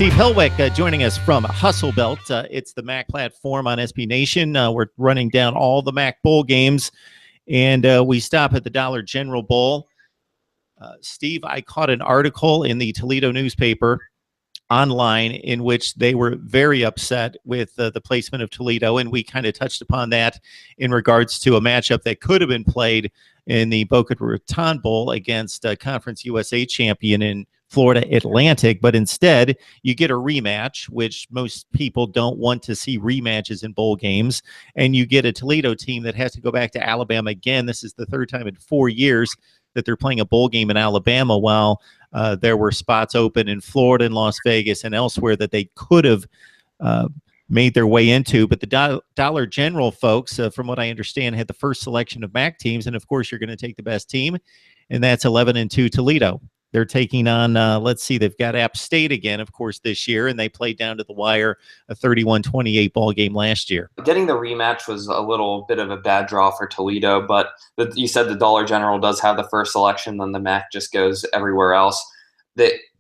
Steve Hillwick joining us from Hustle Belt. It's the MAC platform on SB Nation. We're running down all the MAC bowl games, and we stop at the Dollar General Bowl. Steve, I caught an article in the Toledo newspaper online in which they were very upset with the placement of Toledo, and we kind of touched upon that in regards to a matchup that could have been played in the Boca Raton Bowl against Conference USA champion in Florida Atlantic, but instead you get a rematch, which most people don't want to see rematches in bowl games, and you get a Toledo team that has to go back to Alabama again. This is the third time in 4 years that they're playing a bowl game in Alabama, while there were spots open in Florida and Las Vegas and elsewhere that they could have made their way into. But the Dollar General folks, from what I understand, had the first selection of MAC teams, and of course you're going to take the best team, and that's 11-2 Toledo. They're taking on, let's see, they've got App State again, of course, this year, and they played down to the wire a 31-28 ball game last year. Getting the rematch was a little bit of a bad draw for Toledo, but you said the Dollar General does have the first selection, then the MAC just goes everywhere else.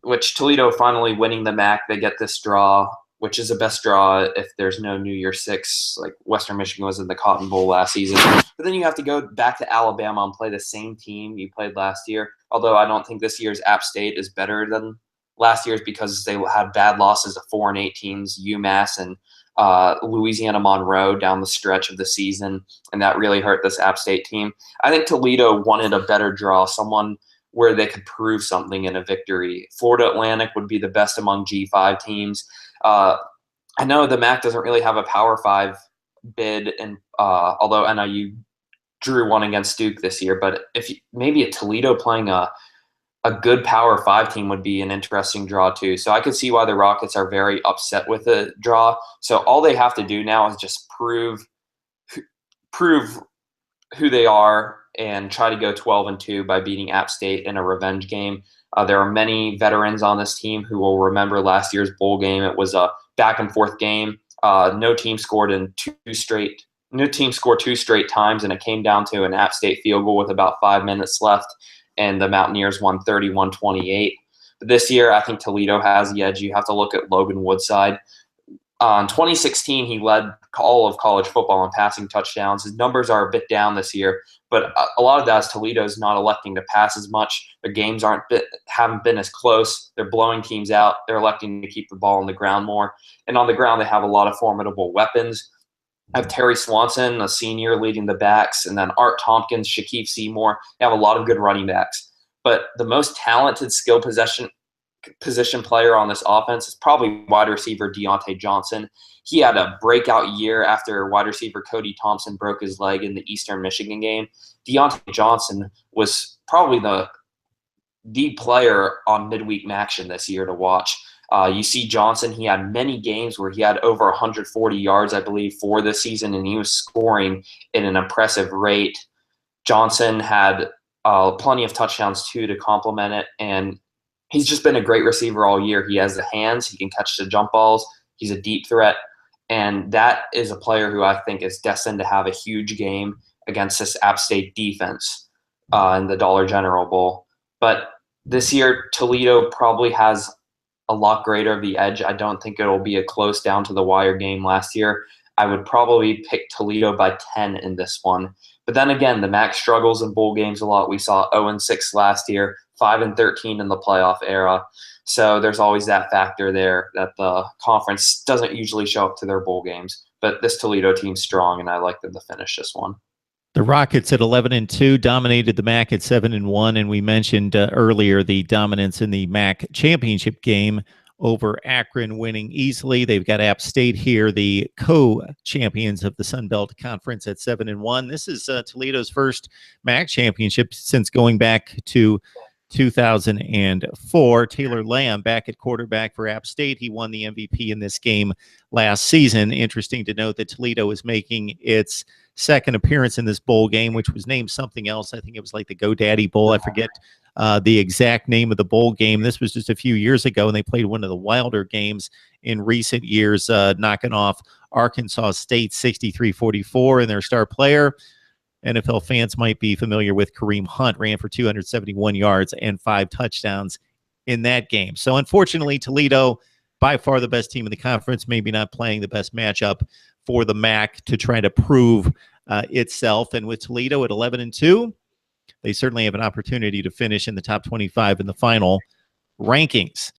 Which Toledo finally winning the MAC, they get this draw, which is the best draw if there's no New Year's Six, like Western Michigan was in the Cotton Bowl last season. But then you have to go back to Alabama and play the same team you played last year. Although I don't think this year's App State is better than last year's because they had bad losses to 4 and 8 teams, UMass and Louisiana Monroe down the stretch of the season, and that really hurt this App State team. I think Toledo wanted a better draw, someone where they could prove something in a victory. Florida Atlantic would be the best among G5 teams. I know the MAC doesn't really have a Power 5 bid, and although NIU drew one against Duke this year, but maybe a Toledo playing a good Power 5 team would be an interesting draw too. So I could see why the Rockets are very upset with the draw. So all they have to do now is just prove who they are and try to go 12-2 by beating App State in a revenge game. There are many veterans on this team who will remember last year's bowl game. It was a back-and-forth game. No team scored 2 straight times, and it came down to an App State field goal with about 5 minutes left, and the Mountaineers won 31-28. But this year, I think Toledo has the edge. You have to look at Logan Woodside. In 2016, he led all of college football in passing touchdowns. His numbers are a bit down this year, but a lot of that is Toledo's not electing to pass as much. Their games haven't been as close. They're blowing teams out. They're electing to keep the ball on the ground more. And on the ground, they have a lot of formidable weapons. I have Terry Swanson, a senior, leading the backs, and then Art Tompkins, Shaquille Seymour. They have a lot of good running backs. But the most talented skill position player on this offense is probably wide receiver Deontay Johnson. He had a breakout year after wide receiver Cody Thompson broke his leg in the Eastern Michigan game. Deontay Johnson was probably the player on midweek action this year to watch. You see Johnson, he had many games where he had over 140 yards, I believe, for the season, and he was scoring at an impressive rate. Johnson had plenty of touchdowns, too, to complement it, and he's just been a great receiver all year. He has the hands. He can catch the jump balls. He's a deep threat, and that is a player who I think is destined to have a huge game against this App State defense in the Dollar General Bowl. But this year, Toledo probably has a lot greater of the edge. I don't think it'll be a close down to the wire game last year. I would probably pick Toledo by 10 in this one. But then again, the MAC struggles in bowl games a lot. We saw 0-6 last year, 5-13 in the playoff era. So there's always that factor there that the conference doesn't usually show up to their bowl games. But this Toledo team's strong, and I like them to finish this one. The Rockets at 11-2 dominated the MAC at 7-1, and we mentioned earlier the dominance in the MAC championship game over Akron, winning easily. They've got App State here, the co-champions of the Sun Belt Conference, at 7-1. This is Toledo's first MAC championship since going back to 2004. Taylor Lamb back at quarterback for App State. He won the MVP in this game last season. Interesting to note that Toledo is making its second appearance in this bowl game, which was named something else. I think it was like the GoDaddy Bowl. I forget the exact name of the bowl game. This was just a few years ago, and they played one of the wilder games in recent years, knocking off Arkansas State 63-44, and their star player, NFL fans might be familiar with, Kareem Hunt, ran for 271 yards and 5 touchdowns in that game. So unfortunately, Toledo by far the best team in the conference, maybe not playing the best matchup for the MAC to try to prove itself. And with Toledo at 11-2, they certainly have an opportunity to finish in the top 25 in the final rankings.